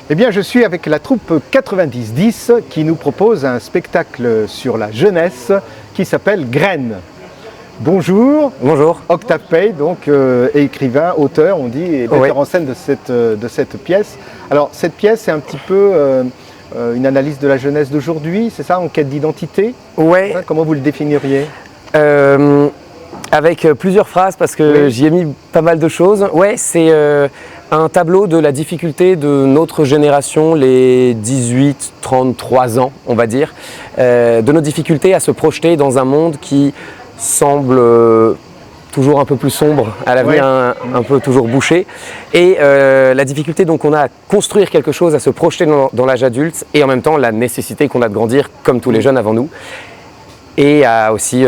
Eh bien, je suis avec la troupe 90-10 qui nous propose un spectacle sur la jeunesse qui s'appelle Graines. Bonjour. Bonjour. Octave Pey, donc écrivain, auteur, on dit, et metteur en scène de cette pièce. Alors, cette pièce, c'est un petit peu une analyse de la jeunesse d'aujourd'hui, c'est ça, en quête d'identité? Ouais. Comment vous le définiriez? Avec plusieurs phrases, parce que oui. j'y ai mis pas mal de choses. Ouais, c'est un tableau de la difficulté de notre génération, les 18-33 ans, on va dire, de nos difficultés à se projeter dans un monde qui semble toujours un peu plus sombre, à l'avenir un peu toujours bouché, et la difficulté donc qu'on a à construire quelque chose, à se projeter dans l'âge adulte, et en même temps la nécessité qu'on a de grandir comme tous les jeunes avant nous, et à aussi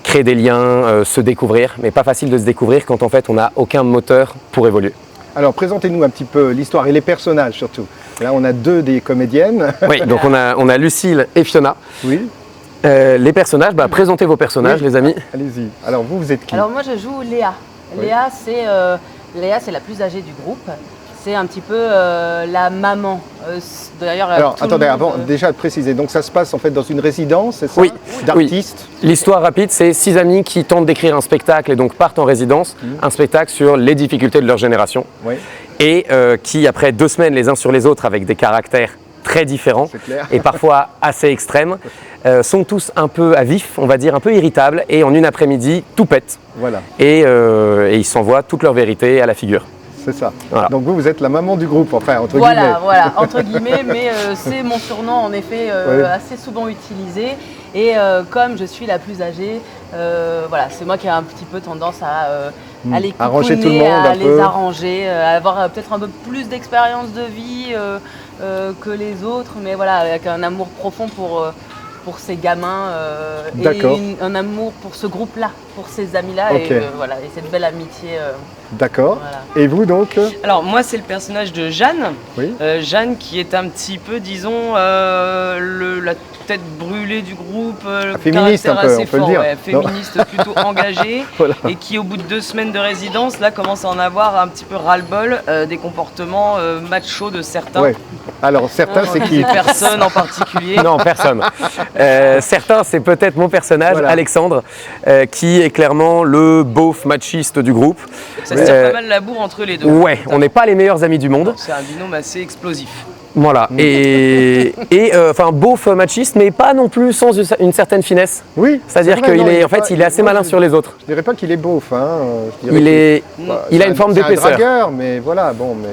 créer des liens, se découvrir, mais pas facile de se découvrir quand en fait on n'a aucun moteur pour évoluer. Alors présentez-nous un petit peu l'histoire et les personnages surtout. Là on a deux des comédiennes. Oui, donc on a Lucille et Fiona. Oui. Les personnages, présentez vos personnages, les amis. Allez-y. Alors vous êtes qui? Alors moi je joue Léa. Oui. Léa c'est la plus âgée du groupe. C'est un petit peu la maman. D'ailleurs, alors attendez, avant déjà de préciser, donc ça se passe en fait dans une résidence, c'est ça? Oui. D'artistes. Oui. L'histoire rapide, c'est 6 amis qui tentent d'écrire un spectacle et donc partent en résidence, un spectacle sur les difficultés de leur génération. Oui. Et qui, après 2 semaines les uns sur les autres avec des caractères très différents et parfois assez extrêmes, sont tous un peu à vif, on va dire un peu irritables, et en une après-midi, tout pète. Voilà. Et ils s'envoient toute leur vérité à la figure. C'est ça. Voilà. Donc vous êtes la maman du groupe, enfin entre guillemets. Voilà, entre guillemets, mais c'est mon surnom en effet assez souvent utilisé. Et comme je suis la plus âgée, voilà, c'est moi qui ai un petit peu tendance à les arranger tout le monde, à les arranger, à avoir peut-être un peu plus d'expérience de vie que les autres, mais voilà, avec un amour profond pour ces gamins et un amour pour ce groupe-là, pour ces amis-là, et voilà, et cette belle amitié. D'accord. Voilà. Et vous donc? Alors moi c'est le personnage de Jeanne. Oui. Jeanne qui est un petit peu, disons, la tête brûlée du groupe, le féministe caractère un peu, assez on peut fort, le dire. Féministe plutôt engagée, Voilà. et qui au bout de 2 semaines de résidence là commence à en avoir un petit peu ras-le-bol des comportements machos de certains. Ouais. Alors certains c'est qui? Personne en particulier. Non, personne. Certains, c'est peut-être mon personnage, voilà. Alexandre, qui est clairement le beauf machiste du groupe. Ça se tire pas mal la bourre entre les deux. Ouais, on n'est pas les meilleurs amis du monde. C'est un binôme assez explosif. Voilà, et enfin beauf machiste, mais pas non plus sans une certaine finesse. Oui. C'est-à-dire qu'il est, en fait, il est assez malin sur les autres. Je dirais pas qu'il est beauf, hein. Je dirais Il a une forme d'épaisseur. C'est un dragueur, mais voilà, bon, mais.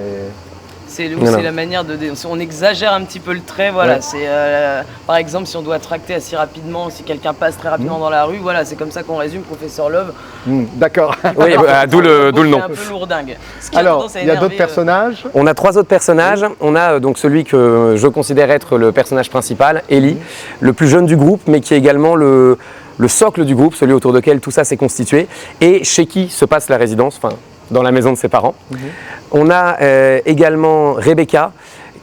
C'est la manière on exagère un petit peu le trait, voilà. Ouais. C'est par exemple si on doit tracter assez rapidement, si quelqu'un passe très rapidement dans la rue, voilà, c'est comme ça qu'on résume Professeur Love. D'accord. Oui, d'où le nom. C'est un peu lourdingue. Alors, il y a d'autres personnages. On a 3 autres personnages. On a donc celui que je considère être le personnage principal, Ellie, le plus jeune du groupe, mais qui est également le socle du groupe, celui autour duquel tout ça s'est constitué, et chez qui se passe la résidence, enfin, dans la maison de ses parents. On a également Rebecca,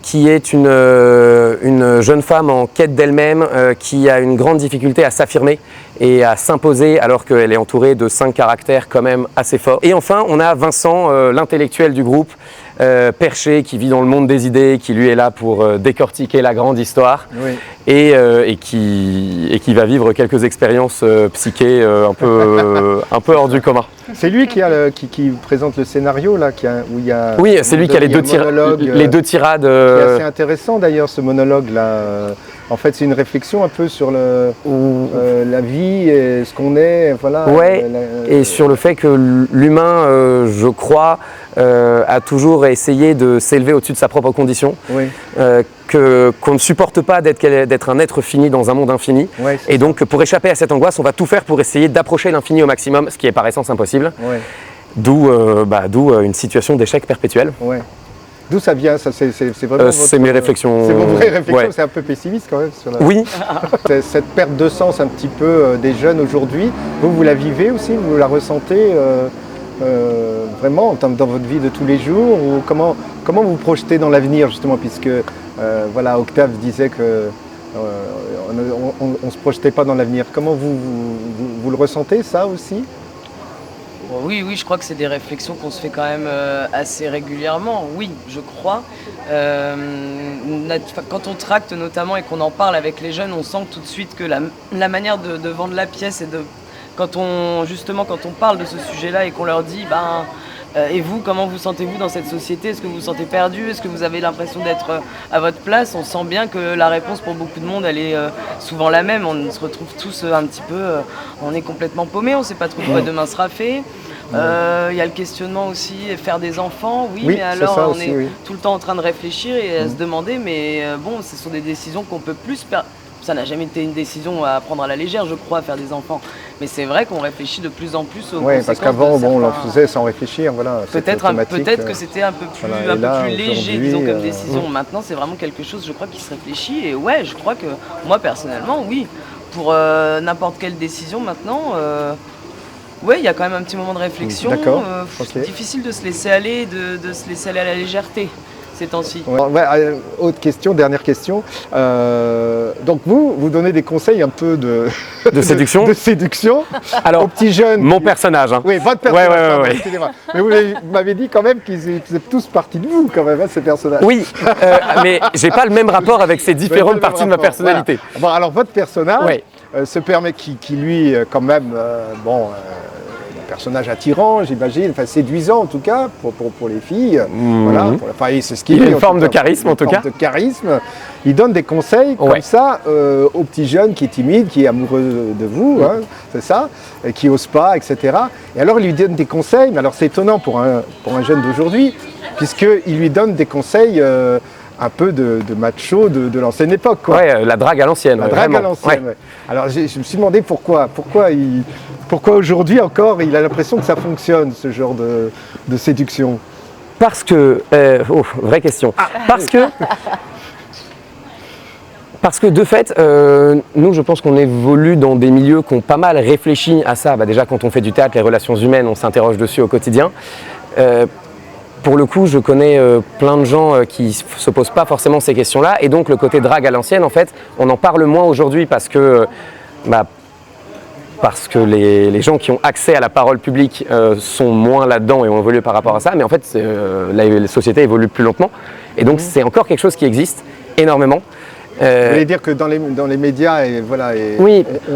qui est une jeune femme en quête d'elle-même, qui a une grande difficulté à s'affirmer et à s'imposer alors qu'elle est entourée de 5 caractères quand même assez forts. Et enfin, on a Vincent, l'intellectuel du groupe, perché, qui vit dans le monde des idées, qui lui est là pour décortiquer la grande histoire, et qui va vivre quelques expériences psychées un peu hors du commun. C'est lui qui présente le scénario là, où il y a. Oui, c'est lui qui a les deux tirades. C'est assez intéressant d'ailleurs ce monologue là. En fait, c'est une réflexion un peu sur la vie et ce qu'on est, voilà. Ouais. Et sur le fait que l'humain, je crois, a toujours essayé de s'élever au-dessus de sa propre condition. Oui. Qu'on ne supporte pas d'être un être fini dans un monde infini. Ouais, et donc, pour échapper à cette angoisse, on va tout faire pour essayer d'approcher l'infini au maximum, ce qui est par essence impossible. Ouais. D'où une situation d'échec perpétuel. Ouais. D'où ça vient, ça, c'est vraiment c'est mes réflexions. C'est vos vraies réflexions, ouais. C'est un peu pessimiste quand même sur la... Oui. Cette perte de sens un petit peu des jeunes aujourd'hui, vous la vivez aussi, vous la ressentez vraiment dans votre vie de tous les jours, ou comment vous vous projetez dans l'avenir justement, puisque voilà, Octave disait que on ne se projetait pas dans l'avenir. Comment vous le ressentez ça aussi? Oui, je crois que c'est des réflexions qu'on se fait quand même assez régulièrement. Oui, je crois. Quand on tracte notamment et qu'on en parle avec les jeunes, on sent tout de suite que la manière de vendre la pièce et quand on parle de ce sujet-là et qu'on leur dit, et vous, comment vous sentez-vous dans cette société? Est-ce que vous vous sentez perdu? Est-ce que vous avez l'impression d'être à votre place? On sent bien que la réponse pour beaucoup de monde, elle est souvent la même. On se retrouve tous un petit peu, on est complètement paumés, on ne sait pas trop quoi demain sera fait. Il y a le questionnement aussi, faire des enfants, oui mais alors on est tout le temps en train de réfléchir et à se demander, mais ce sont des décisions qu'on peut plus ça n'a jamais été une décision à prendre à la légère, je crois, faire des enfants. Mais c'est vrai qu'on réfléchit de plus en plus aux conséquences. Oui, parce qu'avant, on le faisait sans réfléchir, voilà. Peut-être que c'était un peu plus léger, disons, comme décision. Maintenant, c'est vraiment quelque chose, je crois, qui se réfléchit. Et ouais, je crois que moi, personnellement, oui, pour n'importe quelle décision maintenant, il y a quand même un petit moment de réflexion. D'accord. C'est difficile de se laisser aller, de se laisser aller à la légèreté. Ces temps-ci. Autre question, dernière question. Donc vous donnez des conseils un peu de séduction, de séduction alors, aux petits jeunes. Mon personnage. Hein. Oui, votre personnage. Excusez-moi. Mais vous m'avez dit quand même qu'ils faisaient tous partie de vous, quand même, ces personnages. Oui, mais j'ai pas le même rapport avec ces différentes parties de ma personnalité. Voilà. Bon, alors votre personnage se permet, qui lui, quand même, personnage attirant, j'imagine, enfin séduisant en tout cas pour les filles. Voilà, c'est ce qu'il Il a une forme de charisme en tout cas. Il donne des conseils comme ça au petit jeune qui est timide, qui est amoureux de vous, c'est ça, et qui n'ose pas, etc. Et alors il lui donne des conseils, mais alors c'est étonnant pour un jeune d'aujourd'hui, puisqu'il lui donne des conseils un peu de macho de l'ancienne époque. Ouais, la drague à l'ancienne. La drague à l'ancienne, ouais. Alors je me suis demandé pourquoi aujourd'hui encore il a l'impression que ça fonctionne, ce genre de séduction. Parce que, vraie question. Parce que de fait, nous je pense qu'on évolue dans des milieux qui ont pas mal réfléchi à ça. Déjà quand on fait du théâtre, les relations humaines, on s'interroge dessus au quotidien. Pour le coup, je connais plein de gens qui ne se posent pas forcément ces questions-là. Et donc, le côté drague à l'ancienne, en fait, on en parle moins aujourd'hui parce que les gens qui ont accès à la parole publique sont moins là-dedans et ont évolué par rapport à ça. Mais en fait, la société évolue plus lentement. Et donc, c'est encore quelque chose qui existe énormément. Vous voulez dire que dans les médias,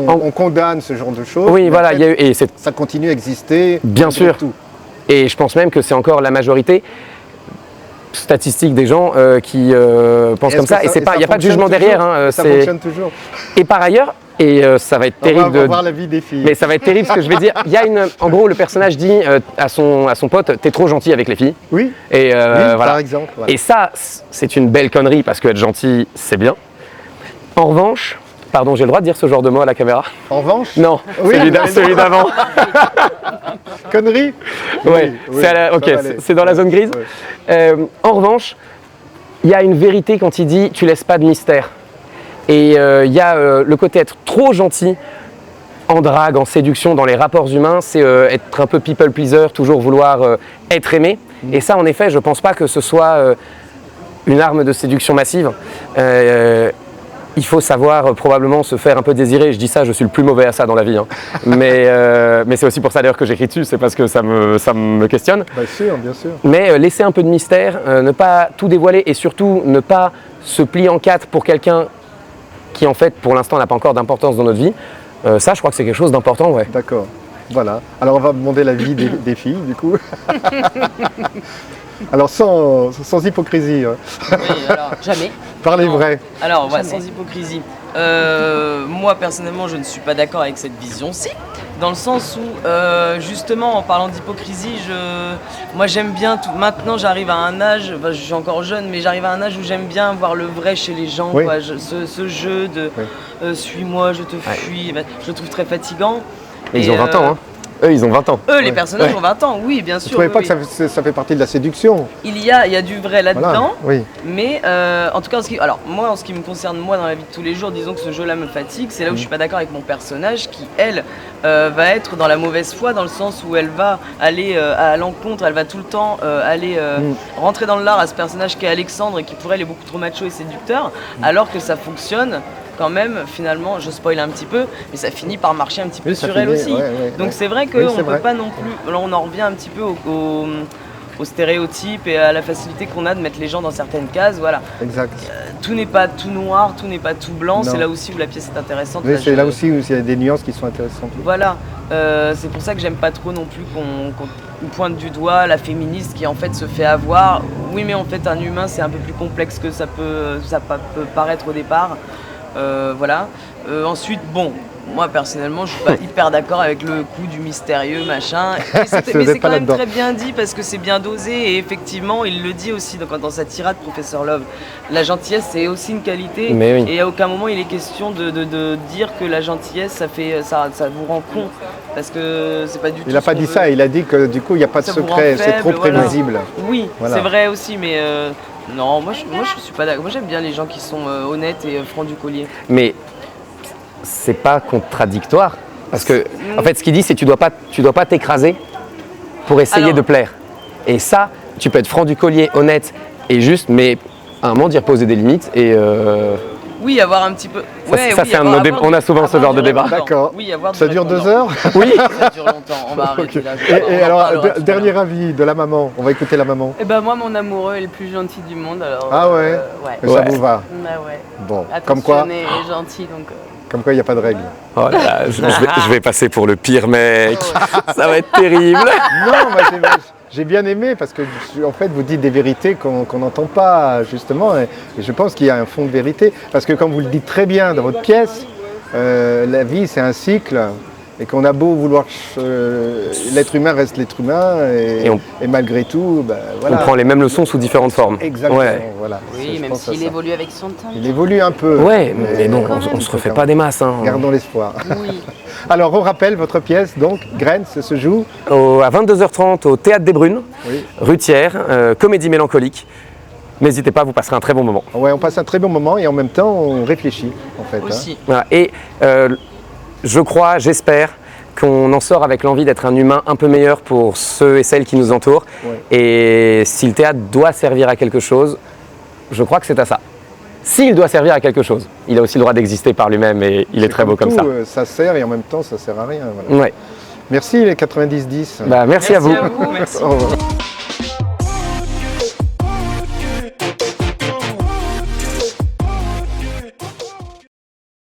on condamne ce genre de choses. Oui, voilà. Ça continue à exister. Bien sûr. Tout. Et je pense même que c'est encore la majorité statistique des gens qui pensent comme ça. Et il n'y a pas de jugement derrière. Ça fonctionne toujours. Et par ailleurs, ça va être terrible on va voir la vie des filles. Mais ça va être terrible ce que je vais dire. En gros, le personnage dit à son pote, t'es trop gentil avec les filles. Oui. Et voilà. Par exemple. Voilà. Et ça, c'est une belle connerie parce qu'être gentil, c'est bien. En revanche, pardon, j'ai le droit de dire ce genre de mot à la caméra? En revanche? Non, celui d'avant. Connerie? Oui, c'est dans la zone grise. Ouais. En revanche, il y a une vérité quand il dit tu laisses pas de mystère. Et il y a le côté être trop gentil en drague, en séduction, dans les rapports humains, c'est être un peu people pleaser, toujours vouloir être aimé. Et ça, en effet, je pense pas que ce soit une arme de séduction massive. Il faut savoir probablement se faire un peu désirer. Je dis ça, je suis le plus mauvais à ça dans la vie. Hein. Mais c'est aussi pour ça d'ailleurs que j'écris dessus, c'est parce que ça me questionne. Bien sûr, bien sûr. Mais laisser un peu de mystère, ne pas tout dévoiler et surtout ne pas se plier en quatre pour quelqu'un qui en fait pour l'instant n'a pas encore d'importance dans notre vie, ça je crois que c'est quelque chose d'important. Ouais. D'accord, voilà. Alors on va demander l'avis des filles du coup. Alors sans hypocrisie. Oui, alors, jamais. Parlez vrai. Alors, sans hypocrisie. Moi, personnellement, je ne suis pas d'accord avec cette vision-ci, dans le sens où, justement, en parlant d'hypocrisie, moi j'aime bien tout. Maintenant, j'arrive à un âge, je suis encore jeune, mais j'arrive à un âge où j'aime bien voir le vrai chez les gens. Oui. Quoi. Ce jeu de suis-moi, je te fuis, je le trouve très fatigant. Et ils ont 20 ans, hein. Eux, ils ont 20 ans. Eux, les personnages ont 20 ans, oui, bien sûr. Vous ne trouvez pas que ça fait partie de la séduction? Il y a du vrai là-dedans, voilà, oui. Mais en tout cas, en ce qui me concerne, moi, dans la vie de tous les jours, disons que ce jeu-là me fatigue, c'est là où je suis pas d'accord avec mon personnage qui, elle, va être dans la mauvaise foi, dans le sens où elle va aller à l'encontre, elle va tout le temps aller rentrer dans le lard à ce personnage qui est Alexandre et qui pour elle est beaucoup trop macho et séducteur, alors que ça fonctionne quand même, finalement, je spoil un petit peu, mais ça finit par marcher un petit peu Oui, sur ça elle finit, aussi. ouais, Donc ouais. c'est vrai Oui, qu'on c'est ne vrai. peut pas non plus, là, on en revient un petit peu aux stéréotypes et à la facilité qu'on a de mettre les gens dans certaines cases, voilà. Exact. Tout n'est pas tout noir, tout n'est pas tout blanc, Non. c'est là aussi où la pièce est intéressante. Oui, c'est là aussi où il y a des nuances qui sont intéressantes. Voilà, c'est pour ça que j'aime pas trop non plus qu'on pointe du doigt la féministe qui en fait se fait avoir. Oui, mais en fait un humain c'est un peu plus complexe que ça peut paraître au départ. Voilà. Ensuite, bon, moi personnellement je suis pas hyper d'accord avec le coup du mystérieux machin. Mais c'est quand même très bien dit parce que c'est bien dosé et effectivement il le dit aussi dans sa tirade, Professeur Love. La gentillesse c'est aussi une qualité oui. et à aucun moment il est question de dire que la gentillesse ça vous rend con parce que c'est pas du tout. Il n'a pas dit ça, il a dit que du coup il n'y a pas de secret, c'est trop prévisible. Voilà. Oui, voilà. C'est vrai aussi, mais non, moi je suis pas d'accord. Moi j'aime bien les gens qui sont honnêtes et francs du collier. Mais c'est pas contradictoire parce que en fait ce qu'il dit c'est tu dois pas t'écraser pour essayer de plaire. Et ça, tu peux être franc du collier, honnête et juste, mais à un moment d'y reposer des limites et oui, avoir un petit peu. On a souvent ce genre de débat. D'accord. Oui, ça dure 2 heures. Oui. Ça dure longtemps. On va arrêter là. Et alors, dernier avis de la maman. On va écouter la maman. Eh ben moi, mon amoureux est le plus gentil du monde. Alors, ah ouais. Ça vous va. Bah ouais. Bon, comme quoi. Et gentil donc. Comme quoi, il n'y a pas de règle. Oh là là, je vais passer pour le pire mec. Ça va être terrible. Non, moi j'ai bien aimé parce que en fait vous dites des vérités qu'on n'entend pas justement et je pense qu'il y a un fond de vérité parce que comme vous le dites très bien dans votre pièce, la vie c'est un cycle et qu'on a beau vouloir l'être humain reste l'être humain et malgré tout voilà. On prend les mêmes leçons sous différentes formes. Exactement, voilà. Oui, même s'il évolue avec son temps. Il évolue un peu. Ouais, mais bon, on se refait pas des masses. Hein. Gardons l'espoir. Oui. Alors on rappelle votre pièce donc Graines se joue à 22h30 au Théâtre des Brunes, oui. rue Thiers, comédie mélancolique. N'hésitez pas, vous passerez un très bon moment. Ouais, on passe un très bon moment et en même temps on réfléchit en fait. Aussi. Hein. Voilà. Et je crois, j'espère qu'on en sort avec l'envie d'être un humain un peu meilleur pour ceux et celles qui nous entourent. Ouais. Et si le théâtre doit servir à quelque chose, je crois que c'est à ça. S'il doit servir à quelque chose, il a aussi le droit d'exister par lui-même et il est très beau comme ça. Ça sert et en même temps ça sert à rien. Voilà. Ouais. Merci les 90-10. Merci à vous. Merci.